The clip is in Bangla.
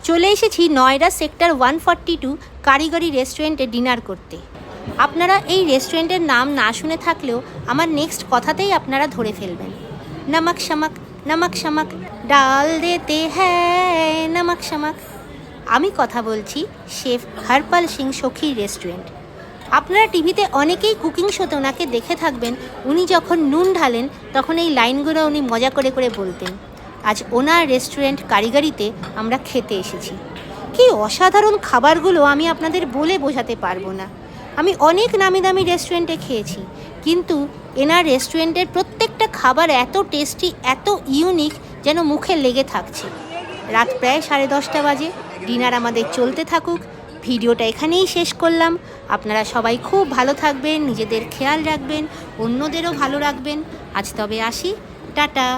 চলে এসেছি নয়ডা সেক্টর 142 কারিগরি রেস্টুরেন্টে ডিনার করতে। আপনারা এই রেস্টুরেন্টের নাম না শুনে থাকলেও আমার নেক্সট কথাতেই আপনারা ধরে ফেলবেন। নমক শমক নমক শমক ডাল দেতে হ্যায় নমক শমক। আমি কথা বলছি শেফ হরপাল সিং সখী রেস্টুরেন্ট। আপনারা টিভিতে অনেকেই কুকিং শোতে ওনাকে দেখে থাকবেন। উনি যখন নুন ঢালেন তখন এই লাইনগুলো উনি মজা করে করে বলতেন। আজ ওনার রেস্টুরেন্ট কারিগরিতে আমরা খেতে এসেছি। কি অসাধারণ খাবারগুলো আমি আপনাদের বলে বোঝাতে পারবো না। আমি অনেক নামি দামি রেস্টুরেন্টে খেয়েছি, কিন্তু এনার রেস্টুরেন্টের প্রত্যেকটা খাবার এত টেস্টি, এত ইউনিক, যেন মুখে লেগে থাকছে। রাত প্রায় 10:30 বাজে। ডিনার আমাদের চলতে থাকুক। ভিডিওটা এখানেই শেষ করলাম। আপনারা সবাই খুব ভালো থাকবেন, নিজেদের খেয়াল রাখবেন, অন্যদেরও ভালো রাখবেন। আজ তবে আসি, টাটা।